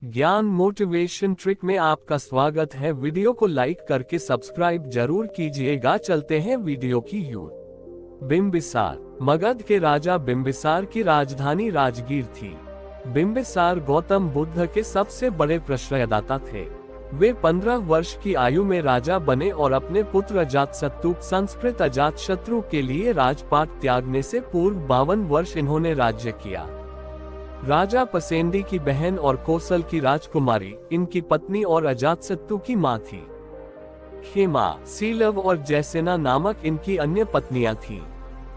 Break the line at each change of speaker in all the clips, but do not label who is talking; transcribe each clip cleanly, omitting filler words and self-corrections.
ज्ञान motivation trick में आपका स्वागत है। वीडियो को लाइक करके सब्सक्राइब जरूर कीजिएगा। चलते हैं वीडियो की ओर। बिंबिसार। मगध के राजा बिंबिसार की राजधानी राजगीर थी। बिंबिसार गौतम बुद्ध के सबसे बड़े प्रश्रयदाता थे। वे 15 वर्ष की आयु में राजा बने और अपने पुत्र अजातशत्रु संस्कृत अजातशत्रु के लिए राजपाट त्यागने से पूर्व 52 वर्ष इन्होंने राज्य किया। राजा पसेंडी की बहन और कोसल की राजकुमारी इनकी पत्नी और अजातशत्रु की मां थी। खेमा, सीलव और जैसेना नामक इनकी अन्य पत्नियां थीं।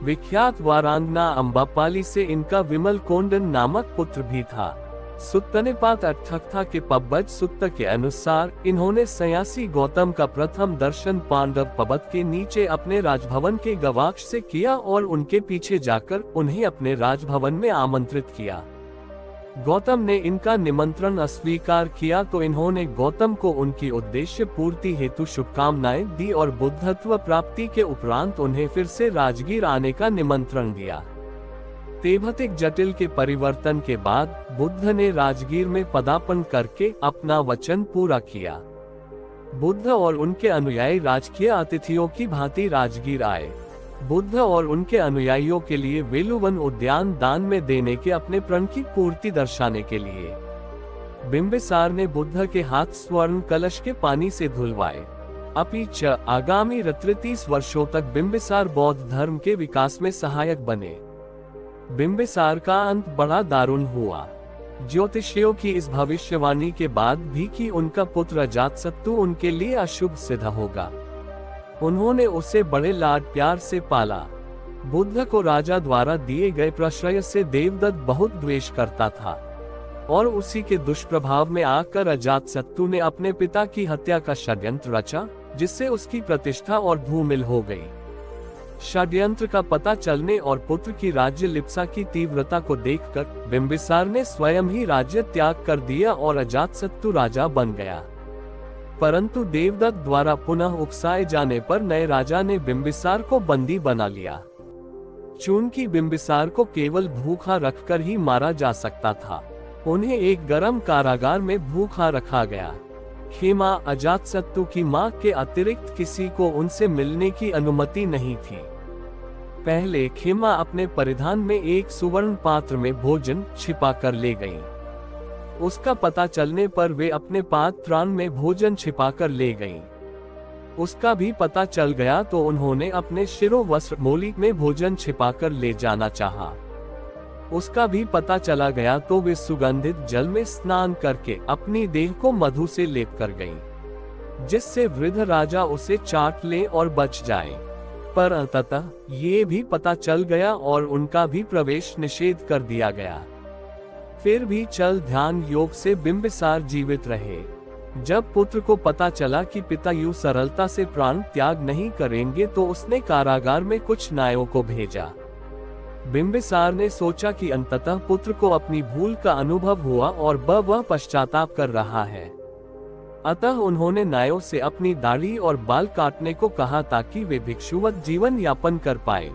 विख्यात वारांगना अम्बापाली से इनका विमल कोंडन नामक पुत्र भी था। सुत्तनेपात अठ्ठकथा के पब्बज सुत्त के अनुसार इन्होंने सयासी गौतम का प्रथम दर्शन पांडव पर्वत के नीचे अपने राजभवन के गवाक्ष से किया और उनके पीछे जाकर उन्हें अपने राजभवन में आमंत्रित किया। गौतम ने इनका निमंत्रण अस्वीकार किया तो इन्होंने गौतम को उनकी उद्देश्य पूर्ति हेतु शुभकामनाएं दी और बुद्धत्व प्राप्ति के उपरांत उन्हें फिर से राजगीर आने का निमंत्रण दिया। तेभतिक जटिल के परिवर्तन के बाद बुद्ध ने राजगीर में पदार्पण करके अपना वचन पूरा किया। बुद्ध और उनके अनुयायी राजकीय अतिथियों की भांति राजगीर आए। बुद्ध और उनके अनुयायियों के लिए वेलुवन उद्यान दान में देने के अपने प्रण की पूर्ति दर्शाने के लिए बिंबिसार ने बुद्ध के हाथ स्वर्ण कलश के पानी से धुलवाए। अपिच आगामी 30 वर्षों तक बिंबिसार बौद्ध धर्म के विकास में सहायक बने। बिंबिसार का अंत बड़ा दारुण हुआ। ज्योतिषियों की इस भविष्यवाणी के बाद भी कि उनका पुत्र अजातशत्रु उनके लिए अशुभ सिद्ध होगा। उन्होंने उसे बड़े लाड प्यार से पाला। बुद्ध को राजा द्वारा दिए गए प्रश्रय से देवदत्त बहुत द्वेष करता था और उसी के दुष्प्रभाव में आकर अजातशत्रु ने अपने पिता की हत्या का षड्यंत्र रचा, जिससे उसकी प्रतिष्ठा और धूमिल हो गई। षड्यंत्र का पता चलने और पुत्र की राज्य लिप्सा की तीव्रता को देखकर बिंबिसार ने स्वयं ही राज्य त्याग कर दिया और अजातशत्रु राजा बन गया। परंतु देवदत्त द्वारा पुनः उकसाए जाने पर नए राजा ने बिंबिसार को बंदी बना लिया। चूंकि बिंबिसार को केवल भूखा रखकर ही मारा जा सकता था, उन्हें एक गर्म कारागार में भूखा रखा गया। खेमा, अजातशत्रु की मां के अतिरिक्त किसी को उनसे मिलने की अनुमति नहीं थी। पहले खेमा अपने परिधान में एक सुवर्ण पात्र में भोजन छिपा कर ले गईं। उसका पता चलने पर वे अपने पात्रान में भोजन छिपाकर ले गईं। उसका भी पता चल गया तो उन्होंने अपने शिरो वस्त्र मोली में भोजन छिपाकर ले जाना चाहा। उसका भी पता चला गया तो वे सुगंधित जल में स्नान करके अपनी देह को मधु से लेप कर गईं, जिससे वृद्ध राजा उसे चाट ले और बच जाए। पर अंततः ये भी पता चल गया और उनका भी प्रवेश निषेध कर दिया गया। फिर भी चल ध्यान योग से बिंबिसार जीवित रहे। जब पुत्र को पता चला कि पिता यूं सरलता से प्राण त्याग नहीं करेंगे तो उसने कारागार में कुछ नायों को भेजा। बिंबिसार ने सोचा कि अंततः पुत्र को अपनी भूल का अनुभव हुआ और वह पश्चाताप कर रहा है। अतः उन्होंने नायों से अपनी दाढ़ी और बाल काटने को कहा ताकि वे भिक्षुवत जीवन यापन कर पाए।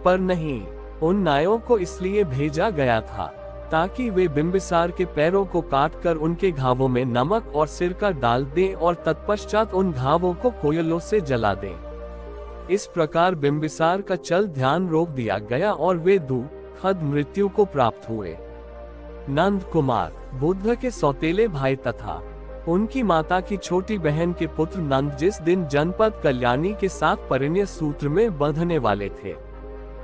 पर नहीं, उन नायों को इसलिए भेजा गया था ताकि वे बिंबिसार के पैरों को काटकर उनके घावों में नमक और सिरका डाल दें और तत्पश्चात उन घावों को कोयलों से जला दें। इस प्रकार बिंबिसार का चल ध्यान रोक दिया गया और वे दुखद मृत्यु को प्राप्त हुए। नंद कुमार, बुद्ध के सौतेले भाई तथा उनकी माता की छोटी बहन के पुत्र नंद जिस दिन जनपद कल्याणी के साथ परिणय सूत्र में बंधने वाले थे,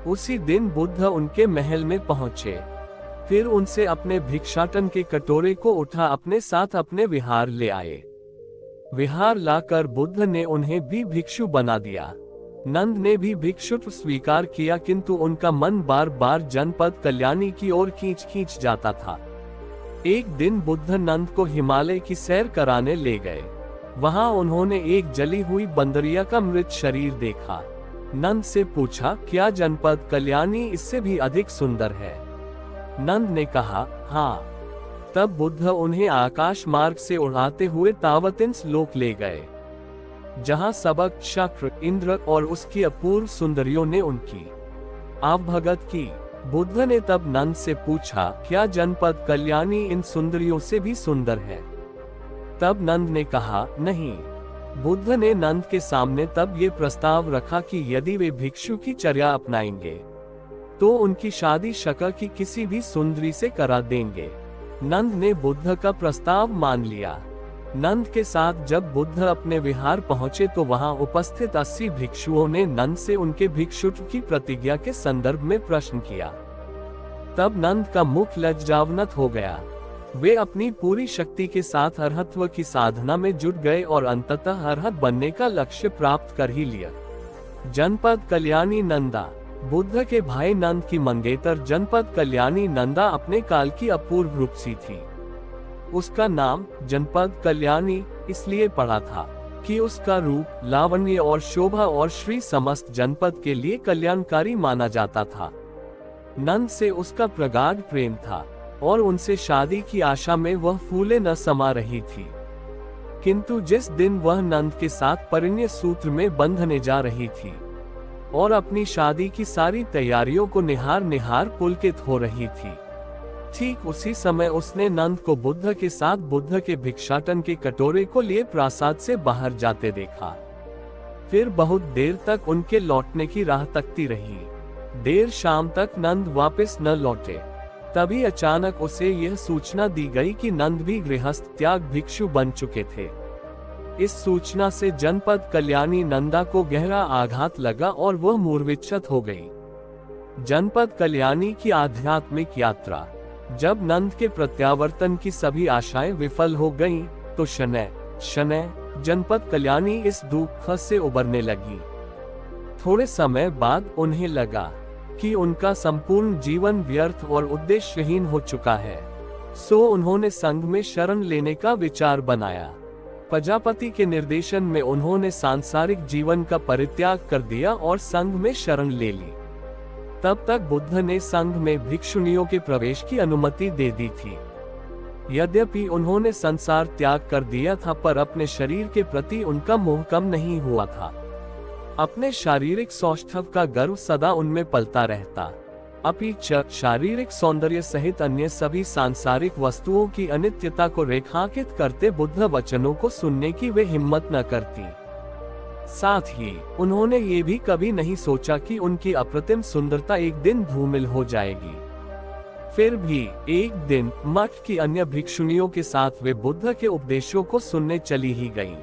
उसी दिन बुद्ध उनके महल में पहुंचे। फिर उनसे अपने भिक्षाटन के कटोरे को उठा अपने साथ अपने विहार ले आए। विहार लाकर बुद्ध ने उन्हें भी भिक्षु बना दिया। नंद ने भी भिक्षुत्व स्वीकार किया, किंतु उनका मन बार बार जनपद कल्याणी की ओर खींच जाता था। एक दिन बुद्ध नंद को हिमालय की सैर कराने ले गए। वहां उन्होंने एक जली हुई बंदरिया का मृत शरीर देखा। नंद से पूछा, क्या जनपद कल्याणी इससे भी अधिक सुंदर है? नंद ने कहा, हाँ। तब बुद्ध उन्हें आकाश मार्ग से उड़ाते हुए तावतिंस लोक ले गए, जहां सबक, शक्र, इंद्र और उसकी अपूर्व सुंदरियों ने उनकी आवभगत की। बुद्ध ने तब नंद से पूछा, क्या जनपद कल्याणी इन सुंदरियों से भी सुंदर है? तब नंद ने कहा, नहीं। बुद्ध ने नंद के सामने तब ये प्रस्ताव रखा कि यदि वे भिक्षु की चर्या अपनाएंगे तो उनकी शादी शका की किसी भी सुंदरी से करा देंगे। नंद ने बुद्ध का प्रस्ताव मान लिया। नंद के साथ जब बुद्ध अपने विहार पहुंचे तो वहां उपस्थित 80 भिक्षुओं ने नंद से उनके भिक्षुत्व की प्रतिज्ञा के संदर्भ में प्रश्न किया। तब नंद का मुख लज्जावनत हो गया। वे अपनी पूरी शक्ति के साथ अरहत्व की साधना में जुट गए और अंततः अरहत बनने का लक्ष्य प्राप्त कर ही लिया। जनपद कल्याणी नंदा। बुद्ध के भाई नंद की मंगेतर जनपद कल्याणी नंदा अपने काल की अपूर्व रूपसी थी। उसका नाम जनपद कल्याणी इसलिए पड़ा था कि उसका रूप, लावण्य और शोभा और श्री समस्त जनपद के लिए कल्याणकारी माना जाता था। नंद से उसका प्रगाढ़ प्रेम था और उनसे शादी की आशा में वह फूले न समा रही थी। किंतु जिस दिन वह नंद के साथ परिणय सूत्र में बंधने जा रही थी और अपनी शादी की सारी तैयारियों को निहार पुलकित हो रही थी, ठीक उसी समय उसने नंद को बुद्ध के साथ बुद्ध के भिक्षाटन के कटोरे को लिए प्रासाद से बाहर जाते देखा। फिर बहुत देर तक उनके लौटने की राह तकती रही। देर शाम तक नंद वापस न लौटे। तभी अचानक उसे यह सूचना दी गई कि नंद भी गृहस्थ त्याग भिक्षु बन चुके थे। इस सूचना से जनपद कल्याणी नंदा को गहरा आघात लगा और वह मूर्छित हो गई। जनपद कल्याणी की आध्यात्मिक यात्रा। जब नंद के प्रत्यावर्तन की सभी आशाएं विफल हो गईं, तो शनैः शनैः जनपद कल्याणी इस दुख से उबरने लगी। थोड़े समय बाद उन्हें लगा कि उनका संपूर्ण जीवन व्यर्थ और उद्देश्यहीन हो चुका है। सो उन्होंने संघ में शरण लेने का विचार बनाया। प्रजापति के निर्देशन में उन्होंने सांसारिक जीवन का परित्याग कर दिया और संघ में शरण ले ली। तब तक बुद्ध ने संघ में भिक्षुणियों के प्रवेश की अनुमति दे दी थी। यद्यपि उन्होंने संसार त्याग कर दिया था, पर अपने शरीर के प्रति उनका मोह कम नहीं हुआ था। अपने शारीरिक सौष्ठव का गर्व सदा उनमें पलता रहता। अपिच शारीरिक सौंदर्य सहित अन्य सभी सांसारिक वस्तुओं की अनित्यता को रेखांकित करते बुद्ध वचनों को सुनने की वे हिम्मत न करती। साथ ही उन्होंने ये भी कभी नहीं सोचा कि उनकी अप्रतिम सुंदरता एक दिन धूमिल हो जाएगी। फिर भी एक दिन मठ की अन्य भिक्षुणियों के साथ वे बुद्ध के उपदेशों को सुनने चली ही गईं।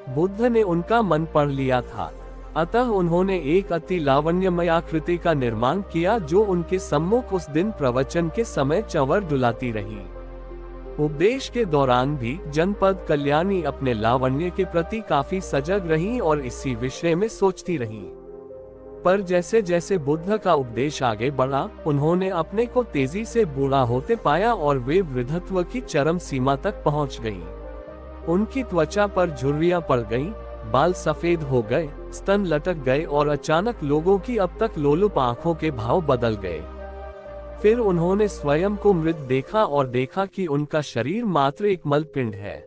बुद्ध ने उनका मन पढ़ लिया था, अतः उन्होंने एक अति लावण्यमय आकृति का निर्माण किया जो उनके सम्मुख उस दिन प्रवचन के समय चंवर डुलाती रही। उपदेश के दौरान भी जनपद कल्याणी अपने लावण्य के प्रति काफी सजग रहीं और इसी विषय में सोचती रहीं। पर जैसे जैसे बुद्ध का उपदेश आगे बढ़ा, उन्होंने अपने को तेजी से बूढ़ा होते पाया और वे वृद्धत्व की चरम सीमा तक पहुंच गईं। उनकी त्वचा पर झुर्रियां पड़ गईं, बाल सफेद हो गए, स्तन लटक गए और अचानक लोगों की अब तक लोलुप आंखों के भाव बदल गए। फिर उन्होंने स्वयं को मृत देखा और देखा कि उनका शरीर मात्र एक मलपिंड है।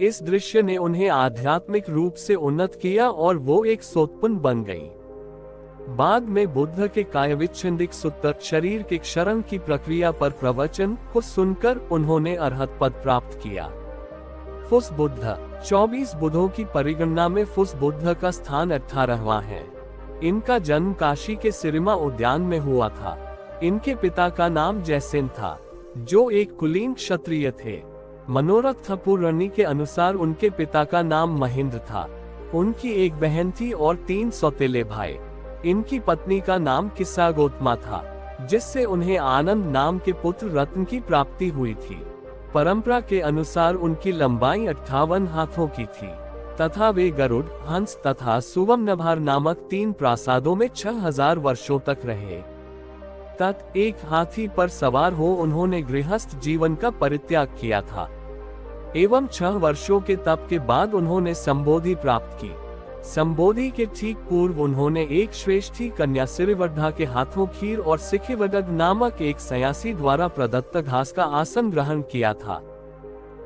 इस दृश्य ने उन्हें आध्यात्मिक रूप से उन्नत किया और वो एक सोत्पन्न बन गई। बाद में बुद्ध के कायविच्छिन्दिक सूत्र शरीर के क्षरण की प्रक्रिया पर प्रवचन को सुनकर उन्होंने अरहत पद प्राप्त किया। फुस बुद्ध 24 बुद्धों की परिगणना में फुस बुद्ध का स्थान 18वां है। इनका जन्म काशी के सिरिमा उद्यान में हुआ था। इनके पिता का नाम जयसेन था, जो एक कुलीन क्षत्रिय थे। मनोरथ पुराणी के अनुसार उनके पिता का नाम महेंद्र था। उनकी एक बहन थी और 3 सौतेले भाई। इनकी पत्नी का नाम किस्सा गौतमा था, जिससे उन्हें आनंद नाम के पुत्र रत्न की प्राप्ति हुई थी। परंपरा के अनुसार उनकी लंबाई 58 हाथों की थी तथा वे गरुड़, हंस तथा सुवमनभार नामक 3 प्रासादों में 6000 वर्षों तक रहे। एक हाथी पर सवार हो उन्होंने गृहस्थ जीवन का परित्याग किया था एवं 6 वर्षों के तप के बाद उन्होंने संबोधि प्राप्त की। संबोधि के ठीक पूर्व उन्होंने एक श्रेष्ठी कन्या सिरिवड्ढा के हाथों खीर और सिखिवडग नामक एक सयासी द्वारा प्रदत्त घास का आसन ग्रहण किया था।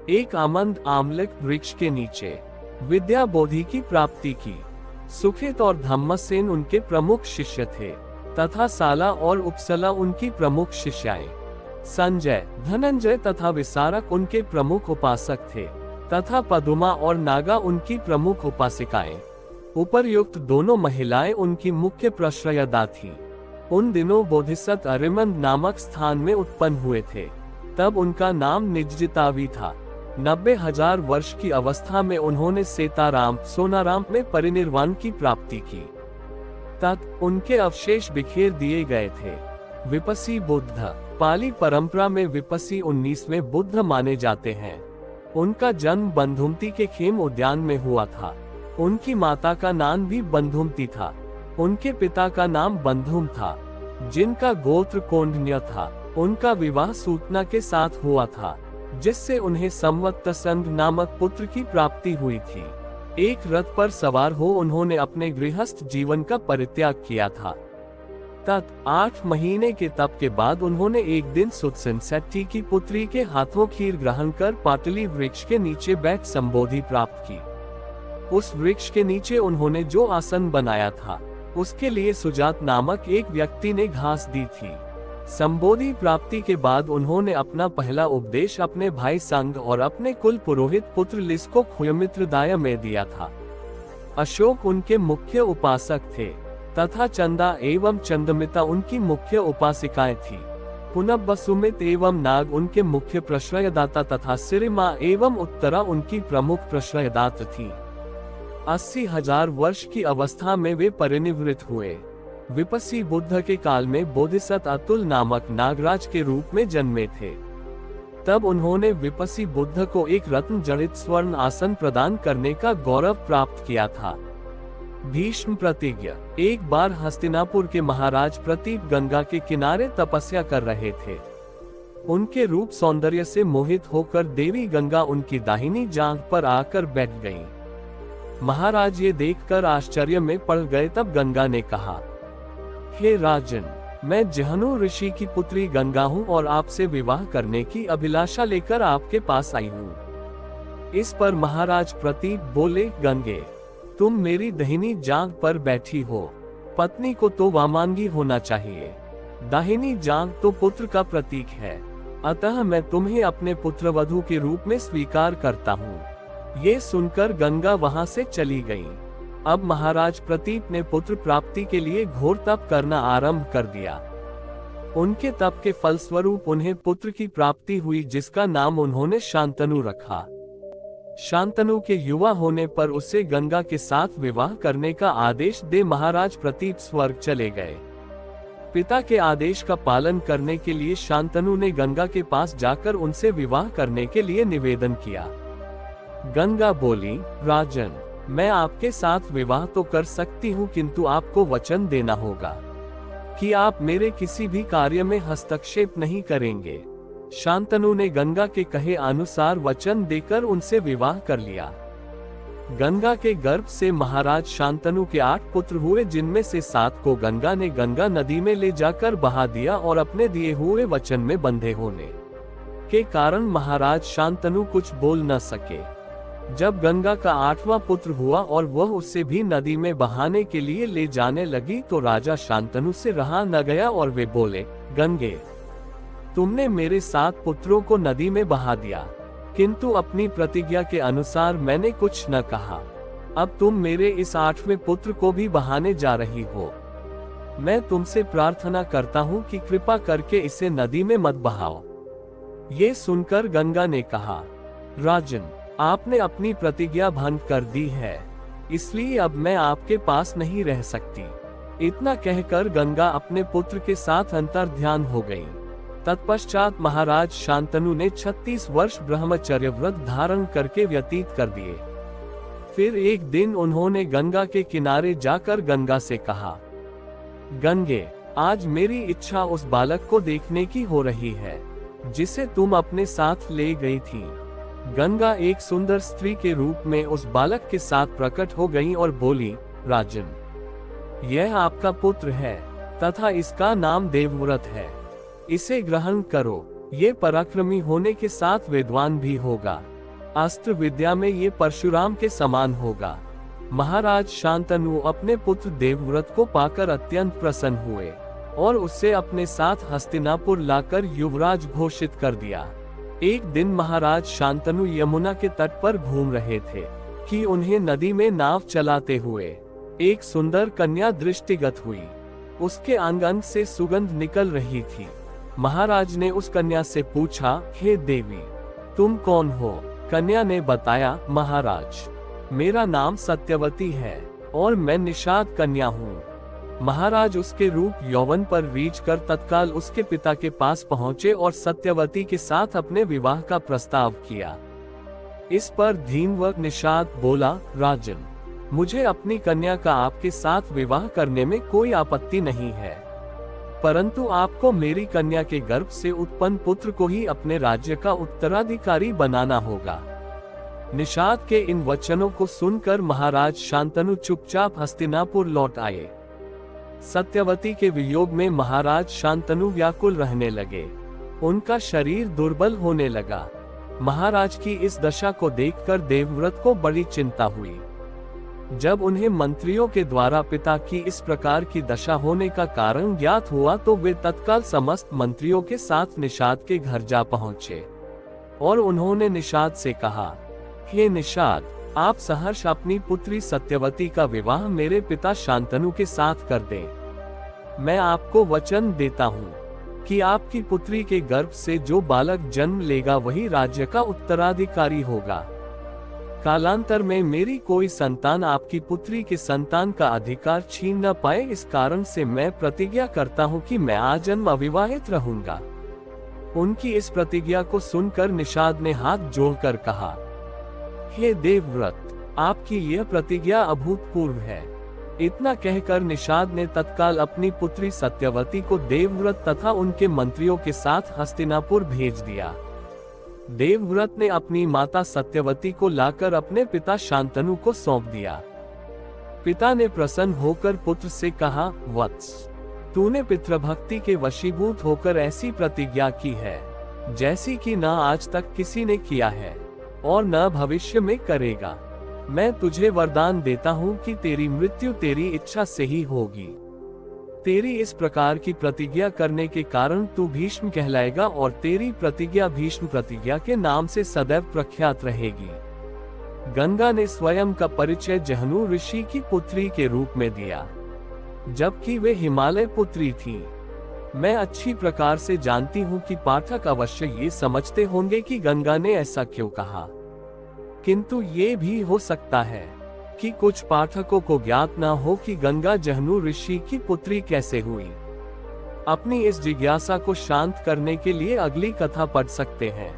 एक आमंद आमलक वृक्ष के नीचे विद्या बोधि की प्राप्ति की। सुखित और धम्मसेन उनके प्रमुख शिष्य थे तथा साला और उपसला उनकी प्रमुख शिष्याएं। संजय, धनंजय तथा विसारक उनके प्रमुख उपासक थे, तथा पदुमा और नागा उनकी प्रमुख उपासिकाएं। उपर्युक्त दोनों महिलाएं उनकी मुख्य प्रश्रयदा थीं। उन दिनों बोधिसत्व अरिमंद नामक स्थान में उत्पन्न हुए थे। तब उनका नाम निजजितावी था। 90,000 वर्ष की अवस्था में उन्होंने सेताराम सोनाराम में परिनिर्वाण की प्राप्ति की। तत् उनके अवशेष बिखेर दिए गए थे। विपसी बुद्ध, पाली परंपरा में विपसी 19वें बुद्ध माने जाते हैं। उनका जन्म बंधुमती के खेम उद्यान में हुआ था। उनकी माता का नाम भी बंधुमती था। उनके पिता का नाम बंधुम था, जिनका गोत्र कोंडन्य था। उनका विवाह सूतना के साथ हुआ था, जिससे उन्हें संवत्संग नामक पुत्र की प्राप्ति हुई थी। एक रथ पर सवार हो उन्होंने अपने गृहस्थ जीवन का परित्याग किया था। तत् 8 महीने के तप के बाद उन्होंने एक दिन सुत्सिनसेट्टी की पुत्री के हाथों खीर ग्रहण कर पाटली वृक्ष के नीचे बैठ संबोधि प्राप्त की। उस वृक्ष के नीचे उन्होंने जो आसन बनाया था, उसके लिए सुजात नामक एक व्यक्ति ने घास दी थी। संबोधि प्राप्ति के बाद उन्होंने अपना पहला उपदेश अपने भाई संग और अपने कुल पुरोहित पुत्र लिस को खुयमित्रदाय में दिया था। अशोक उनके मुख्य उपासक थे, तथा चंदा एवं चंदमिता उनकी मुख्य उपासिकाएं थी। पुनः एवं नाग उनके मुख्य प्रश्रयदाता तथा सिरिमा एवं उत्तरा उनकी प्रमुख प्रश्रयदाता थी। 80,000 वर्ष की अवस्था में वे परिनिवृत्त हुए। विपसी बुद्ध के काल में बोधिसत्व अतुल नामक नागराज के रूप में जन्मे थे। तब उन्होंने विपसी बुद्ध को एक रत्न जड़ित स्वर्ण आसन प्रदान करने का गौरव प्राप्त किया था। भीष्म प्रतिज्ञा। एक बार हस्तिनापुर के महाराज प्रतीप गंगा के किनारे तपस्या कर रहे थे। उनके रूप सौंदर्य से मोहित होकर देवी गंगा उनकी दाहिनी जांघ पर आकर बैठ गईं। महाराज ये देखकर आश्चर्य में पड़ गए। तब गंगा ने कहा, हे राजन, मैं जहनु ऋषि की पुत्री गंगा हूँ और आपसे विवाह करने की अभिलाषा लेकर आपके पास आई हूँ। इस पर महाराज प्रतीप बोले, गंगे, तुम मेरी दाहिनी जांघ पर बैठी हो। पत्नी को तो वामांगी होना चाहिए। दाहिनी जांघ तो पुत्र का प्रतीक है, अतः मैं तुम्हें अपने पुत्रवधू के रूप में स्वीकार करता हूँ। ये सुनकर गंगा वहां से चली गईं। अब महाराज प्रतीप ने पुत्र प्राप्ति के लिए घोर तप करना आरंभ कर दिया। उनके तप के फलस्वरूप उन्हें पुत्र की प्राप्ति हुई, जिसका नाम उन्होंने शांतनु रखा। शांतनु के युवा होने पर उसे गंगा के साथ विवाह करने का आदेश दे महाराज प्रतीप स्वर्ग चले गए। पिता के आदेश का पालन करने के लिए शांतनु ने गंगा के पास जाकर उनसे विवाह करने के लिए निवेदन किया। गंगा बोली, राजन, मैं आपके साथ विवाह तो कर सकती हूँ, किंतु आपको वचन देना होगा कि आप मेरे किसी भी कार्य में हस्तक्षेप नहीं करेंगे। शांतनु ने गंगा के कहे अनुसार वचन देकर उनसे विवाह कर लिया। गंगा के गर्भ से महाराज शांतनु के 8 पुत्र हुए, जिनमें से 7 को गंगा ने गंगा नदी में ले जाकर बहा दिया और अपने दिए हुए वचन में बंधे होने के कारण महाराज शांतनु कुछ बोल न सके। जब गंगा का 8वां पुत्र हुआ और वह उससे भी नदी में बहाने के लिए ले जाने लगी, तो राजा शांतनु से रहा न गया और वे बोले, गंगे, तुमने मेरे 7 पुत्रों को नदी में बहा दिया, किंतु अपनी प्रतिज्ञा के अनुसार मैंने कुछ न कहा। अब तुम मेरे इस 8वें पुत्र को भी बहाने जा रही हो। मैं तुमसे प्रार्थना करता हूँ कि कृपा करके इसे नदी में मत बहाओ। ये सुनकर गंगा ने कहा, राजन, आपने अपनी प्रतिज्ञा भंग कर दी है, इसलिए अब मैं आपके पास नहीं रह सकती। इतना कहकर गंगा अपने पुत्र के साथ अंतर्ध्यान हो गई। तत्पश्चात महाराज शांतनु ने 36 वर्ष ब्रह्मचर्य व्रत धारण करके व्यतीत कर दिए। फिर एक दिन उन्होंने गंगा के किनारे जाकर गंगा से कहा, गंगे, आज मेरी इच्छा उस बालक को देखने की हो रही है जिसे तुम अपने साथ ले गई थी। गंगा एक सुंदर स्त्री के रूप में उस बालक के साथ प्रकट हो गई और बोली, राजन, यह आपका पुत्र है तथा इसका नाम देवव्रत है। इसे ग्रहण करो। ये पराक्रमी होने के साथ विद्वान भी होगा। अस्त्र विद्या में ये परशुराम के समान होगा। महाराज शांतनु अपने पुत्र देवव्रत को पाकर अत्यंत प्रसन्न हुए। और उसे अपने साथ हस्तिनापुर लाकर युवराज घोषित कर दिया। एक दिन महाराज शांतनु यमुना के तट पर घूम रहे थे कि उन्हें नदी में नाव चलाते हुए एक सुंदर कन्या दृष्टिगत हुई। उसके अंग अंग से सुगंध निकल रही थी। महाराज ने उस कन्या से पूछा, हे देवी, तुम कौन हो? कन्या ने बताया, महाराज, मेरा नाम सत्यवती है और मैं निषाद कन्या हूँ। महाराज उसके रूप यौवन पर रीझ कर तत्काल उसके पिता के पास पहुँचे और सत्यवती के साथ अपने विवाह का प्रस्ताव किया। इस पर धीमवत निषाद बोला, राजन, मुझे अपनी कन्या का आपके साथ विवाह करने में कोई आपत्ति नहीं है, परंतु आपको मेरी कन्या के गर्भ से उत्पन्न पुत्र को ही अपने राज्य का उत्तराधिकारी बनाना होगा। निषाद के इन वचनों को सुनकर महाराज शांतनु चुपचाप हस्तिनापुर लौट आए। सत्यवती के वियोग में महाराज शांतनु व्याकुल रहने लगे। उनका शरीर दुर्बल होने लगा। महाराज की इस दशा को देखकर देवव्रत को बड़ी चिंता हुई। जब उन्हें मंत्रियों के द्वारा पिता की इस प्रकार की दशा होने का कारण ज्ञात हुआ तो वे तत्काल समस्त मंत्रियों के साथ निषाद के घर जा पहुंचे और उन्होंने निषाद से कहा, हे निषाद, आप सहर्ष अपनी पुत्री सत्यवती का विवाह मेरे पिता शांतनु के साथ कर दें। मैं आपको वचन देता हूँ कि आपकी पुत्री के गर्भ से जो बालक जन्म लेगा वही राज्य का उत्तराधिकारी होगा। कालांतर में मेरी कोई संतान आपकी पुत्री के संतान का अधिकार छीन न पाए, इस कारण से मैं प्रतिज्ञा करता हूँ कि मैं आजन्म अविवाहित रहूंगा। उनकी इस प्रतिज्ञा को सुनकर निषाद ने हाथ जोड़कर कहा, हे देवव्रत, आपकी यह प्रतिज्ञा अभूतपूर्व है। इतना कहकर निषाद ने तत्काल अपनी पुत्री सत्यवती को देवव्रत तथा उनके मंत्रियों के साथ हस्तिनापुर भेज दिया। देवव्रत ने अपनी माता सत्यवती को लाकर अपने पिता शांतनु को सौंप दिया। पिता ने प्रसन्न होकर पुत्र से कहा, वत्स, तूने पितृभक्ति के वशीभूत होकर ऐसी प्रतिज्ञा की है जैसी कि न आज तक किसी ने किया है और न भविष्य में करेगा। मैं तुझे वरदान देता हूँ कि तेरी मृत्यु तेरी इच्छा से ही होगी। तेरी इस प्रकार की प्रतिज्ञा करने के कारण तू भीष्म कहलाएगा और तेरी प्रतिज्ञा भीष्म प्रतिज्ञा के नाम से सदैव प्रख्यात रहेगी। गंगा ने स्वयं का परिचय जहनु ऋषि की पुत्री के रूप में दिया, जबकि वे हिमालय पुत्री थी। मैं अच्छी प्रकार से जानती हूँ कि पाठक अवश्य ये समझते होंगे कि गंगा ने ऐसा क्यों कहा, किंतु ये भी हो सकता है कि कुछ पाठकों को ज्ञात न हो कि गंगा जहनु ऋषि की पुत्री कैसे हुई। अपनी इस जिज्ञासा को शांत करने के लिए अगली कथा पढ़ सकते हैं।